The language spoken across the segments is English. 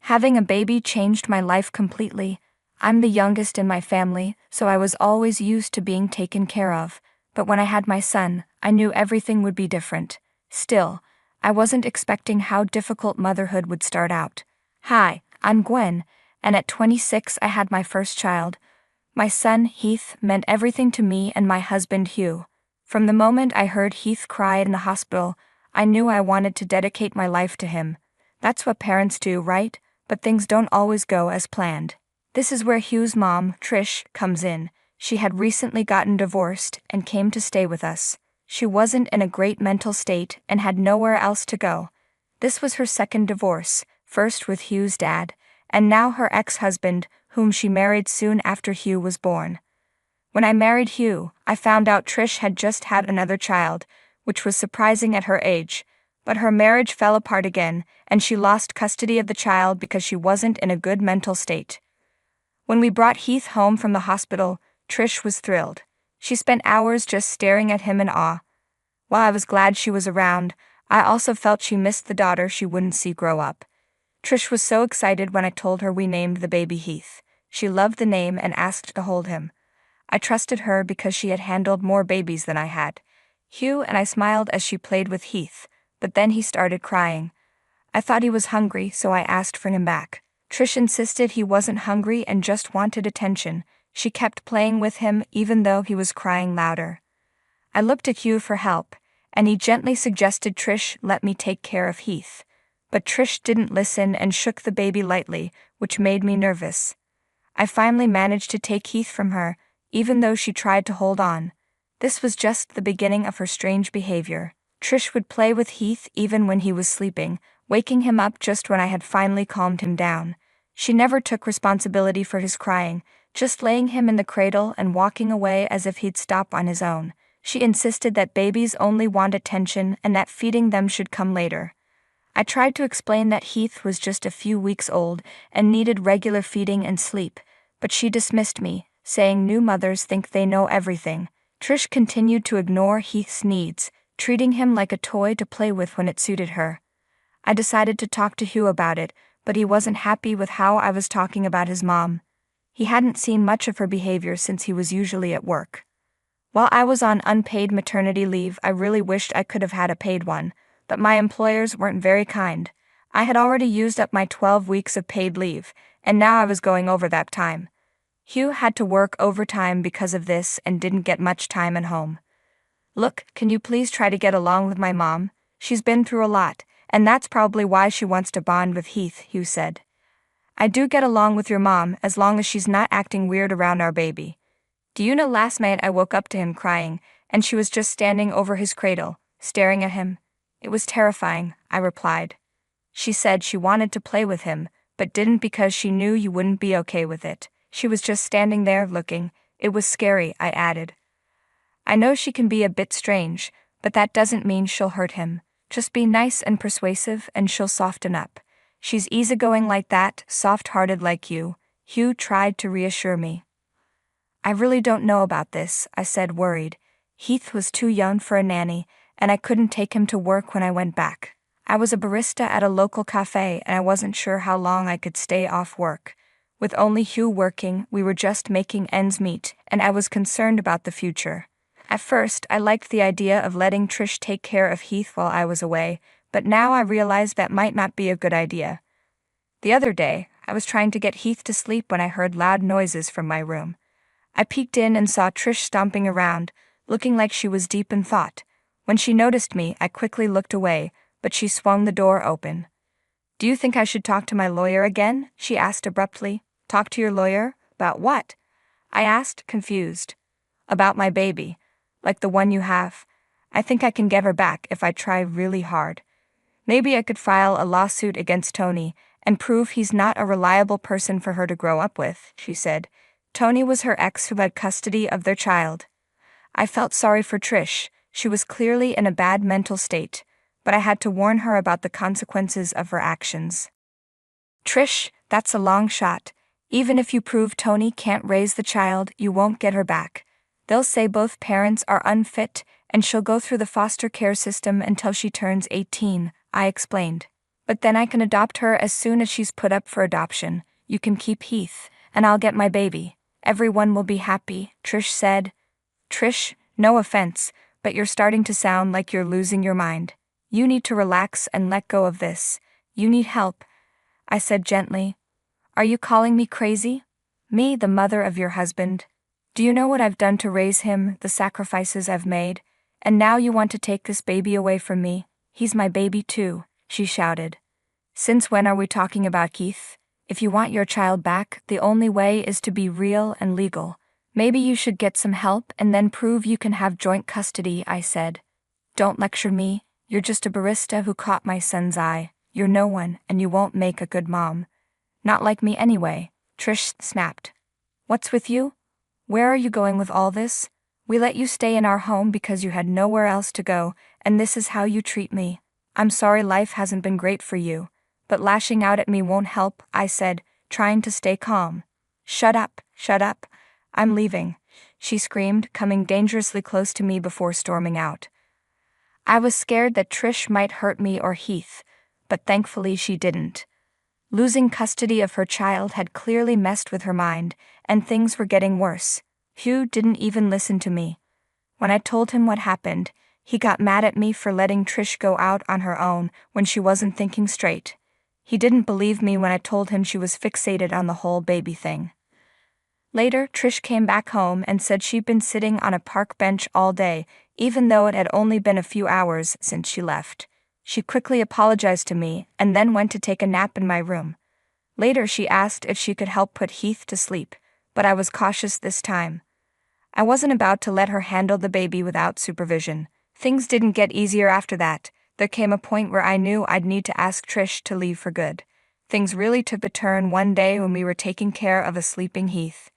Having a baby changed my life completely. I'm the youngest in my family, so I was always used to being taken care of, but when I had my son, I knew everything would be different. Still, I wasn't expecting how difficult motherhood would start out. Hi, I'm Gwen, and at 26 I had my first child. My son, Heath, meant everything to me and my husband, Hugh. From the moment I heard Heath cry in the hospital, I knew I wanted to dedicate my life to him. That's what parents do, right? But things don't always go as planned. This is where Hugh's mom, Trish, comes in. She had recently gotten divorced and came to stay with us. She wasn't in a great mental state and had nowhere else to go. This was her second divorce, first with Hugh's dad, and now her ex-husband, whom she married soon after Hugh was born. When I married Hugh, I found out Trish had just had another child, which was surprising at her age. But her marriage fell apart again, and she lost custody of the child because she wasn't in a good mental state. When we brought Heath home from the hospital, Trish was thrilled. She spent hours just staring at him in awe. While I was glad she was around, I also felt she missed the daughter she wouldn't see grow up. Trish was so excited when I told her we named the baby Heath. She loved the name and asked to hold him. I trusted her because she had handled more babies than I had. Hugh and I smiled as she played with Heath, but then he started crying. I thought he was hungry, so I asked for him back. Trish insisted he wasn't hungry and just wanted attention. She kept playing with him even though he was crying louder. I looked at Hugh for help, and he gently suggested Trish let me take care of Heath. But Trish didn't listen and shook the baby lightly, which made me nervous. I finally managed to take Heath from her, even though she tried to hold on. This was just the beginning of her strange behavior. Trish would play with Heath even when he was sleeping, waking him up just when I had finally calmed him down. She never took responsibility for his crying, just laying him in the cradle and walking away as if he'd stop on his own. She insisted that babies only want attention and that feeding them should come later. I tried to explain that Heath was just a few weeks old and needed regular feeding and sleep, but she dismissed me, saying new mothers think they know everything. Trish continued to ignore Heath's needs, treating him like a toy to play with when it suited her. I decided to talk to Hugh about it, but he wasn't happy with how I was talking about his mom. He hadn't seen much of her behavior since he was usually at work. While I was on unpaid maternity leave, I really wished I could have had a paid one, but my employers weren't very kind. I had already used up my 12 weeks of paid leave, and now I was going over that time. Hugh had to work overtime because of this and didn't get much time at home. Look, can you please try to get along with my mom? She's been through a lot, and that's probably why she wants to bond with Heath, Hugh said. I do get along with your mom as long as she's not acting weird around our baby. Do you know last night I woke up to him crying, and she was just standing over his cradle, staring at him. It was terrifying, I replied. She said she wanted to play with him, but didn't because she knew you wouldn't be okay with it. She was just standing there looking. It was scary, I added. I know she can be a bit strange, but that doesn't mean she'll hurt him. Just be nice and persuasive and she'll soften up. She's easygoing like that, soft-hearted like you. Hugh tried to reassure me. I really don't know about this, I said, worried. Heath was too young for a nanny, and I couldn't take him to work when I went back. I was a barista at a local cafe and I wasn't sure how long I could stay off work. With only Hugh working, we were just making ends meet, and I was concerned about the future. At first, I liked the idea of letting Trish take care of Heath while I was away, but now I realized that might not be a good idea. The other day, I was trying to get Heath to sleep when I heard loud noises from my room. I peeked in and saw Trish stomping around, looking like she was deep in thought. When she noticed me, I quickly looked away, but she swung the door open. Do you think I should talk to my lawyer again? She asked abruptly. Talk to your lawyer? About what? I asked, confused. About my baby. Like the one you have. I think I can get her back if I try really hard. Maybe I could file a lawsuit against Tony and prove he's not a reliable person for her to grow up with, she said. Tony was her ex who had custody of their child. I felt sorry for Trish. She was clearly in a bad mental state, but I had to warn her about the consequences of her actions. Trish, that's a long shot. Even if you prove Tony can't raise the child, you won't get her back. They'll say both parents are unfit, and she'll go through the foster care system until she turns 18, I explained. But then I can adopt her as soon as she's put up for adoption. You can keep Heath, and I'll get my baby. Everyone will be happy, Trish said. Trish, no offense, but you're starting to sound like you're losing your mind. You need to relax and let go of this. You need help, I said gently. Are you calling me crazy? Me, the mother of your husband? Do you know what I've done to raise him, the sacrifices I've made? And now you want to take this baby away from me? He's my baby too, she shouted. Since when are we talking about Keith? If you want your child back, the only way is to be real and legal. Maybe you should get some help and then prove you can have joint custody, I said. Don't lecture me, you're just a barista who caught my son's eye. You're no one, and you won't make a good mom. Not like me anyway, Trish snapped. What's with you? Where are you going with all this? We let you stay in our home because you had nowhere else to go, and this is how you treat me. I'm sorry life hasn't been great for you, but lashing out at me won't help, I said, trying to stay calm. Shut up, I'm leaving, she screamed, coming dangerously close to me before storming out. I was scared that Trish might hurt me or Heath, but thankfully she didn't. Losing custody of her child had clearly messed with her mind, and things were getting worse. Hugh didn't even listen to me. When I told him what happened, he got mad at me for letting Trish go out on her own when she wasn't thinking straight. He didn't believe me when I told him she was fixated on the whole baby thing. Later, Trish came back home and said she'd been sitting on a park bench all day, even though it had only been a few hours since she left. She quickly apologized to me and then went to take a nap in my room. Later she asked if she could help put Heath to sleep, but I was cautious this time. I wasn't about to let her handle the baby without supervision. Things didn't get easier after that. There came a point where I knew I'd need to ask Trish to leave for good. Things really took a turn one day when we were taking care of a sleeping Heath.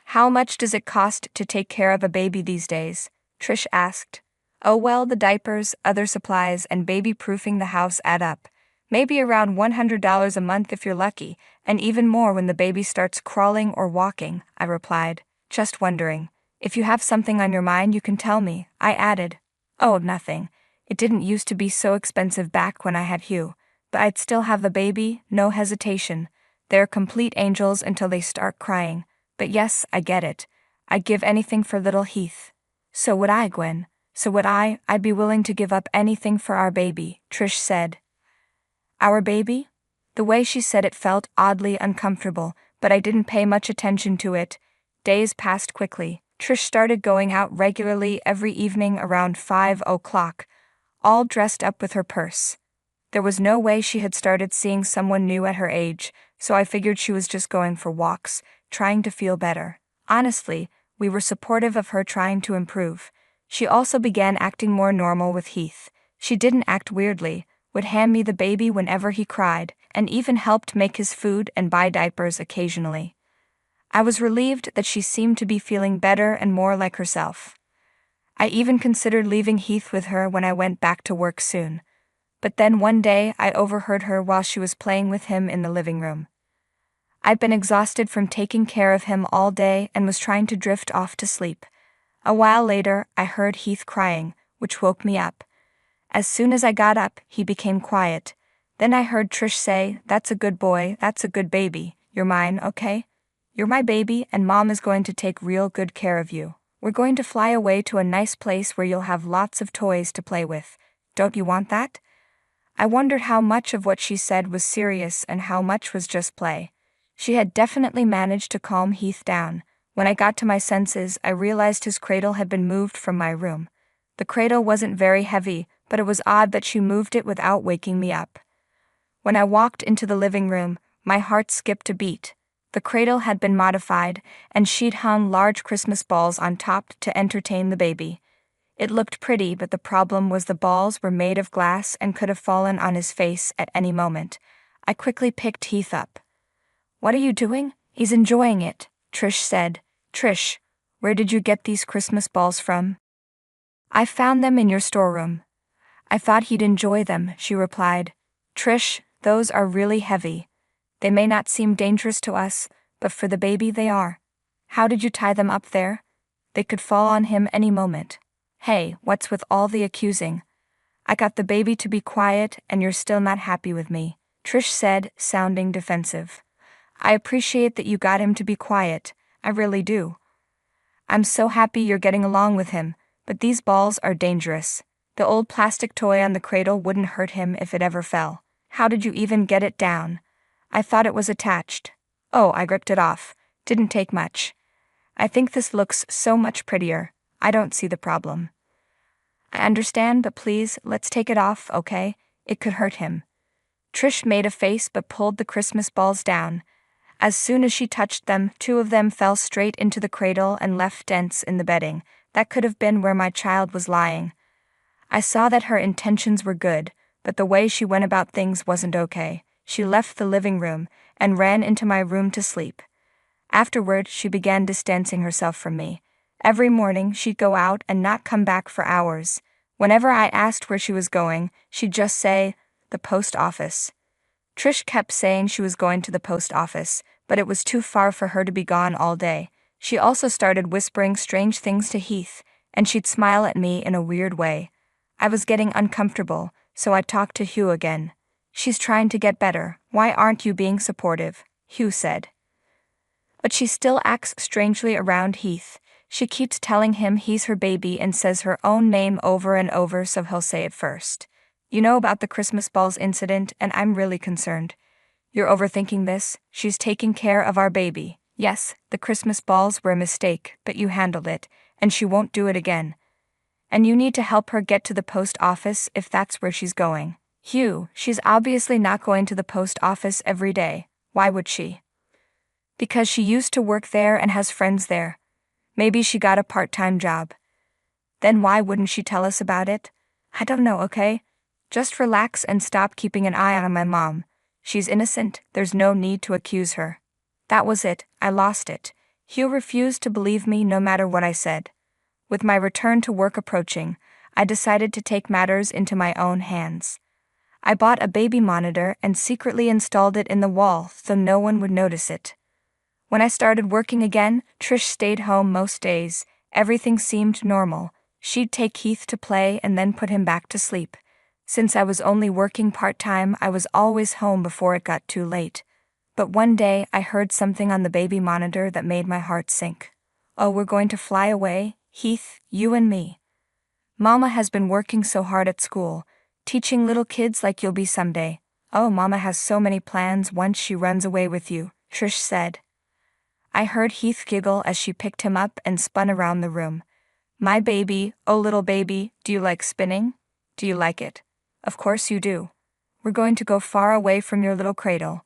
How much does it cost to take care of a baby these days? Trish asked. Oh well, the diapers, other supplies, and baby-proofing the house add up. Maybe around $100 a month if you're lucky, and even more when the baby starts crawling or walking, I replied, just wondering. If you have something on your mind you can tell me, I added. Oh, nothing. It didn't used to be so expensive back when I had Hugh, but I'd still have the baby, no hesitation. They're complete angels until they start crying. But yes, I get it. I'd give anything for little Heath. So would I, Gwen. So would I. I'd be willing to give up anything for our baby, Trish said. Our baby? The way she said it felt oddly uncomfortable, but I didn't pay much attention to it. Days passed quickly. Trish started going out regularly every evening around 5 o'clock, all dressed up with her purse. There was no way she had started seeing someone new at her age, so I figured she was just going for walks, trying to feel better. Honestly, we were supportive of her trying to improve. She also began acting more normal with Heath. She didn't act weirdly, would hand me the baby whenever he cried, and even helped make his food and buy diapers occasionally. I was relieved that she seemed to be feeling better and more like herself. I even considered leaving Heath with her when I went back to work soon. But then one day I overheard her while she was playing with him in the living room. I'd been exhausted from taking care of him all day and was trying to drift off to sleep. A while later, I heard Heath crying, which woke me up. As soon as I got up, he became quiet. Then I heard Trish say, "That's a good boy, that's a good baby. You're mine, okay? You're my baby, and Mom is going to take real good care of you. We're going to fly away to a nice place where you'll have lots of toys to play with. Don't you want that?" I wondered how much of what she said was serious and how much was just play. She had definitely managed to calm Heath down. When I got to my senses, I realized his cradle had been moved from my room. The cradle wasn't very heavy, but it was odd that she moved it without waking me up. When I walked into the living room, my heart skipped a beat. The cradle had been modified, and she'd hung large Christmas balls on top to entertain the baby. It looked pretty, but the problem was the balls were made of glass and could have fallen on his face at any moment. I quickly picked Heath up. "What are you doing?" "He's enjoying it," Trish said. "Trish, where did you get these Christmas balls from?" "I found them in your storeroom." "I thought he'd enjoy them," she replied. "Trish, those are really heavy. They may not seem dangerous to us, but for the baby they are. How did you tie them up there? They could fall on him any moment." "Hey, what's with all the accusing?" I got the baby to be quiet and you're still not happy with me, Trish said, sounding defensive. I appreciate that you got him to be quiet, I really do. I'm so happy you're getting along with him, but these balls are dangerous. The old plastic toy on the cradle wouldn't hurt him if it ever fell. How did you even get it down? I thought it was attached. Oh, I ripped it off. Didn't take much. I think this looks so much prettier. I don't see the problem. I understand, but please, let's take it off, okay? It could hurt him. Trish made a face but pulled the Christmas balls down. As soon as she touched them, 2 of them fell straight into the cradle and left dents in the bedding. That could have been where my child was lying. I saw that her intentions were good, but the way she went about things wasn't okay. She left the living room and ran into my room to sleep. Afterward, she began distancing herself from me. Every morning, she'd go out and not come back for hours. Whenever I asked where she was going, she'd just say, "The post office." Trish kept saying she was going to the post office, but it was too far for her to be gone all day. She also started whispering strange things to Heath, and she'd smile at me in a weird way. I was getting uncomfortable, so I talked to Hugh again. "She's trying to get better. Why aren't you being supportive?" Hugh said. But she still acts strangely around Heath. She keeps telling him he's her baby and says her own name over and over so he'll say it first. You know about the Christmas balls incident, and I'm really concerned. You're overthinking this. She's taking care of our baby. Yes, the Christmas balls were a mistake, but you handled it, and she won't do it again. And you need to help her get to the post office if that's where she's going. Hugh, she's obviously not going to the post office every day. Why would she? Because she used to work there and has friends there. Maybe she got a part-time job. Then why wouldn't she tell us about it? I don't know, okay? Just relax and stop keeping an eye on my mom. She's innocent, there's no need to accuse her. That was it, I lost it. Hugh refused to believe me no matter what I said. With my return to work approaching, I decided to take matters into my own hands. I bought a baby monitor and secretly installed it in the wall so no one would notice it. When I started working again, Trish stayed home most days. Everything seemed normal. She'd take Heath to play and then put him back to sleep. Since I was only working part-time, I was always home before it got too late. But one day, I heard something on the baby monitor that made my heart sink. "Oh, we're going to fly away, Heath, you and me. Mama has been working so hard at school, teaching little kids like you'll be someday. Oh, Mama has so many plans once she runs away with you," Trish said. I heard Heath giggle as she picked him up and spun around the room. "My baby, oh little baby, do you like spinning? Do you like it? Of course you do. We're going to go far away from your little cradle.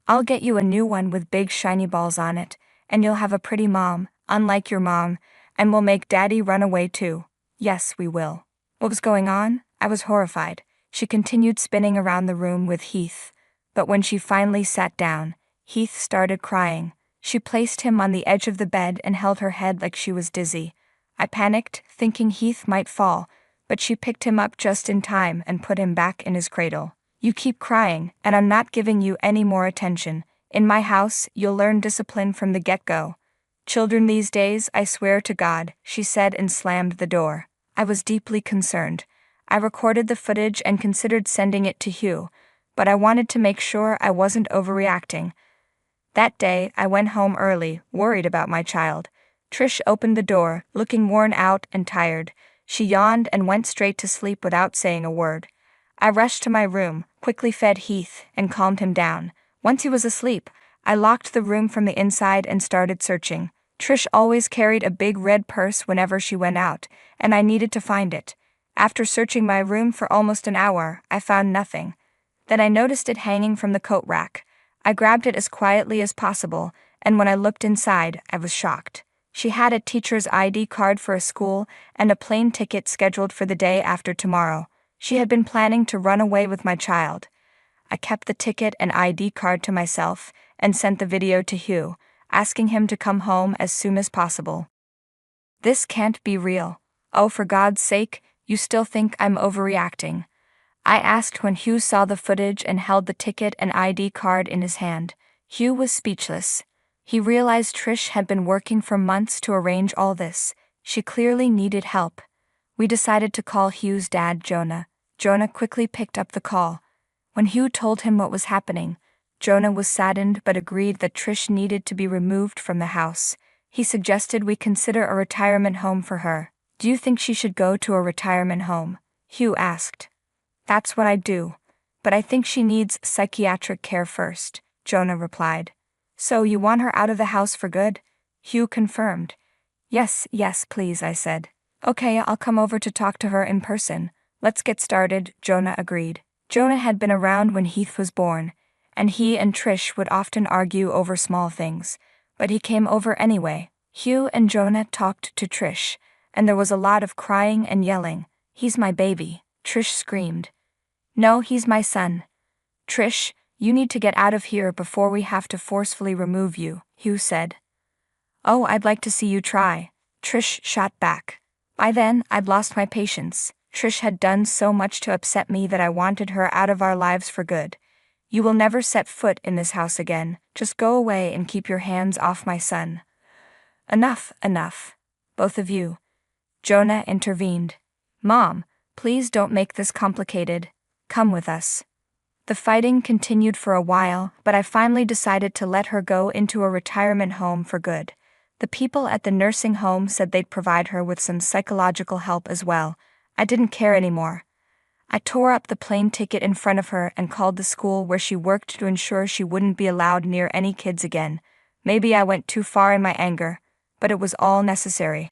I'll get you a new one with big shiny balls on it, and you'll have a pretty mom, unlike your mom, and we'll make Daddy run away too. Yes, we will." What was going on? I was horrified. She continued spinning around the room with Heath, but when she finally sat down, Heath started crying. She placed him on the edge of the bed and held her head like she was dizzy. I panicked, thinking Heath might fall, but she picked him up just in time and put him back in his cradle. "You keep crying, and I'm not giving you any more attention. In my house, you'll learn discipline from the get-go. Children these days, I swear to God," she said and slammed the door. I was deeply concerned. I recorded the footage and considered sending it to Hugh, but I wanted to make sure I wasn't overreacting. That day, I went home early, worried about my child. Trish opened the door, looking worn out and tired. She yawned and went straight to sleep without saying a word. I rushed to my room, quickly fed Heath, and calmed him down. Once he was asleep, I locked the room from the inside and started searching. Trish always carried a big red purse whenever she went out, and I needed to find it. After searching my room for almost an hour, I found nothing. Then I noticed it hanging from the coat rack. I grabbed it as quietly as possible, and when I looked inside, I was shocked. She had a teacher's ID card for a school and a plane ticket scheduled for the day after tomorrow. She had been planning to run away with my child. I kept the ticket and ID card to myself and sent the video to Hugh, asking him to come home as soon as possible. "This can't be real. Oh, for God's sake, you still think I'm overreacting?" I asked when Hugh saw the footage and held the ticket and ID card in his hand. Hugh was speechless. He realized Trish had been working for months to arrange all this. She clearly needed help. We decided to call Hugh's dad, Jonah. Jonah quickly picked up the call. When Hugh told him what was happening, Jonah was saddened but agreed that Trish needed to be removed from the house. He suggested we consider a retirement home for her. Do you think she should go to a retirement home? Hugh asked. That's what I'd do. But I think she needs psychiatric care first, Jonah replied. So you want her out of the house for good? Hugh confirmed. Yes, please, I said. Okay, I'll come over to talk to her in person. Let's get started, Jonah agreed. Jonah had been around when Heath was born, and he and Trish would often argue over small things, but he came over anyway. Hugh and Jonah talked to Trish, and there was a lot of crying and yelling. He's my baby, Trish screamed. No, he's my son. Trish, you need to get out of here before we have to forcefully remove you, Hugh said. Oh, I'd like to see you try, Trish shot back. By then, I'd lost my patience. Trish had done so much to upset me that I wanted her out of our lives for good. You will never set foot in this house again. Just go away and keep your hands off my son. Enough. Both of you. Jonah intervened. Mom, please don't make this complicated. Come with us. The fighting continued for a while, but I finally decided to let her go into a retirement home for good. The people at the nursing home said they'd provide her with some psychological help as well. I didn't care anymore. I tore up the plane ticket in front of her and called the school where she worked to ensure she wouldn't be allowed near any kids again. Maybe I went too far in my anger, but it was all necessary.